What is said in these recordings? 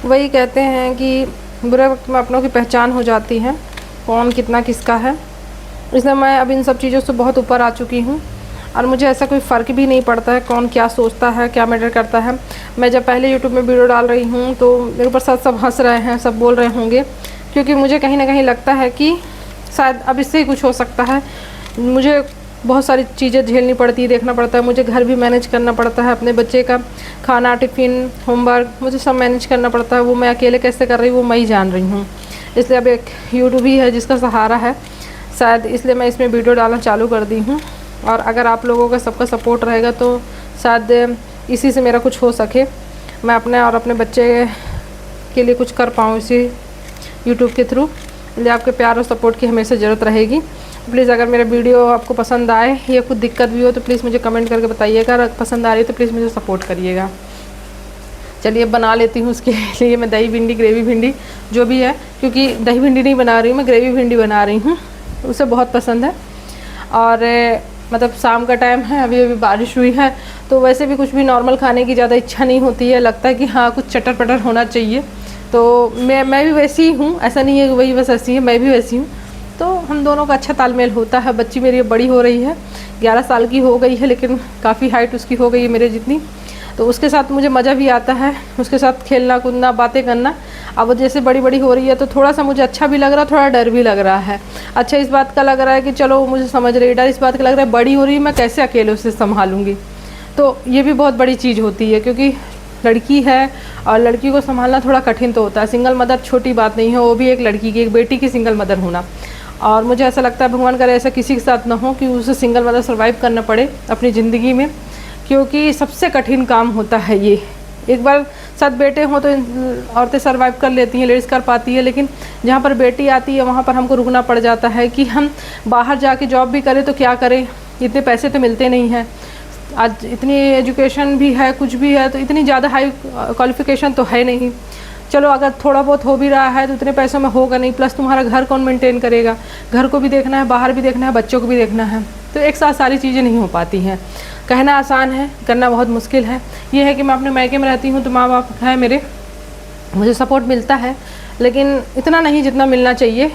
वही कहते हैं कि बुरे वक्त में अपनों की पहचान हो जाती है, कौन कितना किसका है। इसलिए मैं अब इन सब चीज़ों से बहुत ऊपर आ चुकी हूँ और मुझे ऐसा कोई फ़र्क भी नहीं पड़ता है कौन क्या सोचता है, क्या मैटर करता है। मैं जब पहले यूट्यूब में वीडियो डाल रही हूँ तो मेरे ऊपर सब हंस रहे हैं, सब बोल रहे होंगे, क्योंकि मुझे कहीं ना कहीं लगता है कि शायद अब इससे ही कुछ हो सकता है। मुझे बहुत सारी चीज़ें झेलनी पड़ती है, देखना पड़ता है, मुझे घर भी मैनेज करना पड़ता है, अपने बच्चे का खाना, टिफ़िन, होमवर्क, मुझे सब मैनेज करना पड़ता है। वो मैं अकेले कैसे कर रही हूँ वो मैं ही जान रही हूँ। इसलिए अब एक यूट्यूब ही है जिसका सहारा है शायद, इसलिए मैं इसमें वीडियो डालना चालू कर दी हूँ। और अगर आप लोगों का सबका सपोर्ट रहेगा तो शायद इसी से मेरा कुछ हो सके, मैं अपने और अपने बच्चे के लिए कुछ कर पाऊँ इसी यूट्यूब के थ्रू। इसलिए आपके प्यार और सपोर्ट की हमेशा ज़रूरत रहेगी। प्लीज़ अगर मेरा वीडियो आपको पसंद आए या कुछ दिक्कत भी हो तो प्लीज़ मुझे कमेंट करके बताइएगा। अगर पसंद आ रही है तो प्लीज़ मुझे सपोर्ट करिएगा। चलिए बना लेती हूँ उसके लिए मैं दही भिंडी, ग्रेवी भिंडी जो भी है, क्योंकि दही भिंडी नहीं बना रही हूँ मैं, ग्रेवी भिंडी बना रही हूँ, उसे बहुत पसंद है। और मतलब शाम का टाइम है, अभी अभी बारिश हुई है तो वैसे भी कुछ भी नॉर्मल खाने की ज़्यादा इच्छा नहीं होती है, लगता है कि हाँ कुछ चटर पटर होना चाहिए। तो मैं भी वैसी ही हूँ, ऐसा नहीं है कि वही बस ऐसी है, मैं भी वैसी हूँ। तो हम दोनों का अच्छा तालमेल होता है। बच्ची मेरी बड़ी हो रही है, 11 साल की हो गई है, लेकिन काफ़ी हाइट उसकी हो गई है मेरे जितनी। तो उसके साथ मुझे मज़ा भी आता है, उसके साथ खेलना कूदना, बातें करना। अब वो जैसे बड़ी बड़ी हो रही है तो थोड़ा सा मुझे अच्छा भी लग रहा है, थोड़ा डर भी लग रहा है। अच्छा इस बात का लग रहा है कि चलो मुझे समझ रही है, डर इस बात का लग रहा है बड़ी हो रही है, मैं कैसे अकेले उसे संभालूंगी। तो ये भी बहुत बड़ी चीज़ होती है, क्योंकि लड़की है और लड़की को संभालना थोड़ा कठिन तो होता है। सिंगल मदर छोटी बात नहीं है, वो भी एक लड़की की, एक बेटी की सिंगल मदर होना। और मुझे ऐसा लगता है भगवान करे ऐसा किसी के साथ ना हो कि उसे सिंगल मदर सर्वाइव करना पड़े अपनी ज़िंदगी में, क्योंकि सबसे कठिन काम होता है ये। एक बार साथ बेटे हों तो औरतें सर्वाइव कर लेती हैं, लेडीज़ कर पाती है, लेकिन जहाँ पर बेटी आती है वहाँ पर हमको रुकना पड़ जाता है कि हम बाहर जाके जॉब भी करें तो क्या करें, इतने पैसे तो मिलते नहीं हैं। आज इतनी एजुकेशन भी है, कुछ भी है, तो इतनी ज़्यादा हाई क्वालिफ़िकेशन तो है नहीं। चलो अगर थोड़ा बहुत हो भी रहा है तो इतने पैसों में होगा नहीं, प्लस तुम्हारा घर कौन मेंटेन करेगा, घर को भी देखना है, बाहर भी देखना है, बच्चों को भी देखना है। तो एक साथ सारी चीज़ें नहीं हो पाती हैं। कहना आसान है, करना बहुत मुश्किल है। ये है कि मैं अपने मायके में रहती हूँ तो माँ बाप हैं मेरे, मुझे सपोर्ट मिलता है, लेकिन इतना नहीं जितना मिलना चाहिए।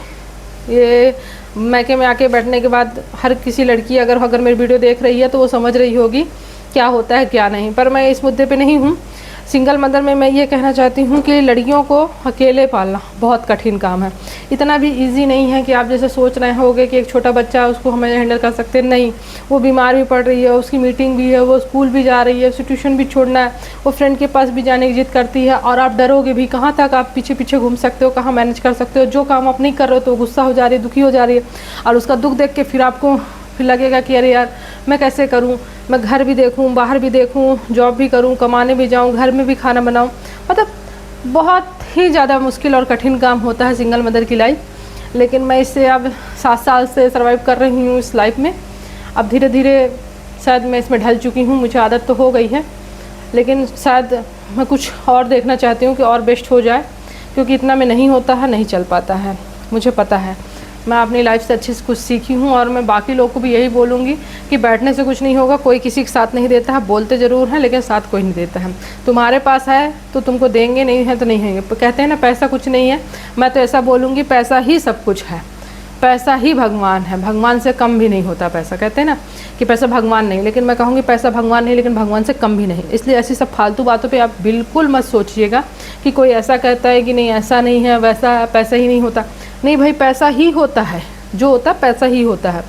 ये मायके में आके बैठने के बाद हर किसी लड़की अगर मेरी वीडियो देख रही है तो वो समझ रही होगी क्या होता है क्या नहीं, पर मैं इस मुद्दे पे नहीं हूँ। सिंगल मदर में मैं ये कहना चाहती हूँ कि लड़कियों को अकेले पालना बहुत कठिन काम है। इतना भी इजी नहीं है कि आप जैसे सोच रहे होंगे कि एक छोटा बच्चा उसको हमें हैंडल कर सकते हैं, नहीं। वो बीमार भी पड़ रही है, उसकी मीटिंग भी है, वो स्कूल भी जा रही है, उसे ट्यूशन भी छोड़ना है, वो फ्रेंड के पास भी जाने की जिद करती है, और आप डरोगे भी कहाँ तक आप पीछे पीछे घूम सकते हो, कहाँ मैनेज कर सकते हो। जो काम आप नहीं कर रहे हो तो गुस्सा हो जा रही है, दुखी हो जा रही है, और उसका दुख देख के फिर आपको फिर लगेगा कि अरे यार मैं कैसे करूं, मैं घर भी देखूं, बाहर भी देखूं, जॉब भी करूं, कमाने भी जाऊं, घर में भी खाना बनाऊं। मतलब बहुत ही ज़्यादा मुश्किल और कठिन काम होता है सिंगल मदर की लाइफ। लेकिन मैं इससे अब 7 साल से सर्वाइव कर रही हूँ इस लाइफ में। अब धीरे धीरे शायद मैं इसमें ढल चुकी हूँ, मुझे आदत तो हो गई है, लेकिन शायद मैं कुछ और देखना चाहती हूँ कि और बेस्ट हो जाए, क्योंकि इतना में नहीं होता है, नहीं चल पाता है। मुझे पता है, मैं अपनी लाइफ से अच्छे से कुछ सीखी हूँ, और मैं बाकी लोग को भी यही बोलूँगी कि बैठने से कुछ नहीं होगा। कोई किसी के साथ नहीं देता है, बोलते ज़रूर हैं लेकिन साथ कोई नहीं देता है। तुम्हारे पास है तो तुमको देंगे, नहीं है तो नहीं है। कहते हैं ना पैसा कुछ नहीं है, मैं तो ऐसा बोलूँगी पैसा ही सब कुछ है, पैसा ही भगवान है, भगवान से कम भी नहीं होता पैसा। कहते हैं ना कि पैसा भगवान नहीं, लेकिन मैं कहूँगी पैसा भगवान नहीं, लेकिन भगवान से कम भी नहीं। इसलिए ऐसी सब फालतू बातों पे आप बिल्कुल मत सोचिएगा कि कोई ऐसा कहता है कि नहीं ऐसा नहीं है, वैसा पैसा ही नहीं होता। नहीं भाई, पैसा ही होता है, जो होता है पैसा ही होता है।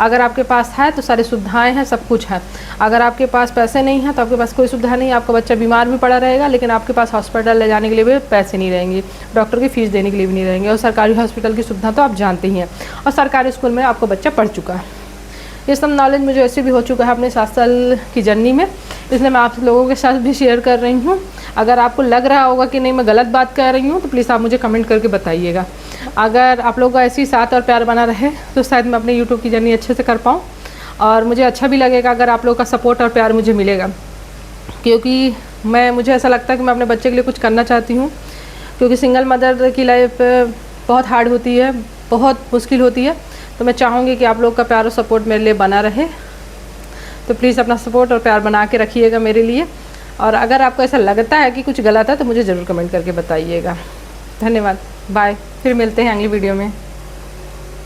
अगर आपके पास है तो सारी सुविधाएं हैं, सब कुछ है। अगर आपके पास पैसे नहीं हैं तो आपके पास कोई सुविधा नहीं है, आपका बच्चा बीमार भी पड़ा रहेगा, लेकिन आपके पास हॉस्पिटल ले जाने के लिए भी पैसे नहीं रहेंगे, डॉक्टर की फ़ीस देने के लिए भी नहीं रहेंगे। और सरकारी हॉस्पिटल की सुविधा तो आप जानते ही हैं, और सरकारी स्कूल में आपका बच्चा पढ़ चुका है। ये सब नॉलेज मुझे ऐसे भी हो चुका है अपने 7 साल की जर्नी में, इसलिए मैं आप लोगों के साथ भी शेयर कर रही हूँ। अगर आपको लग रहा होगा कि नहीं मैं गलत बात कह रही हूँ तो प्लीज़ आप मुझे कमेंट करके बताइएगा। अगर आप लोगों का ऐसी साथ और प्यार बना रहे तो शायद मैं अपने यूट्यूब की जर्नी अच्छे से कर पाऊँ, और मुझे अच्छा भी लगेगा अगर आप लोगों का सपोर्ट और प्यार मुझे मिलेगा, क्योंकि मुझे ऐसा लगता है कि मैं अपने बच्चे के लिए कुछ करना चाहती हूँ। क्योंकि सिंगल मदर की लाइफ बहुत हार्ड होती है, बहुत मुश्किल होती है, तो मैं चाहूँगी कि आप लोग का प्यार और सपोर्ट मेरे लिए बना रहे। तो प्लीज़ अपना सपोर्ट और प्यार बना के रखिएगा मेरे लिए। और अगर आपको ऐसा लगता है कि कुछ गलत है तो मुझे ज़रूर कमेंट करके बताइएगा। धन्यवाद, बाय, फिर मिलते हैं अगली वीडियो में।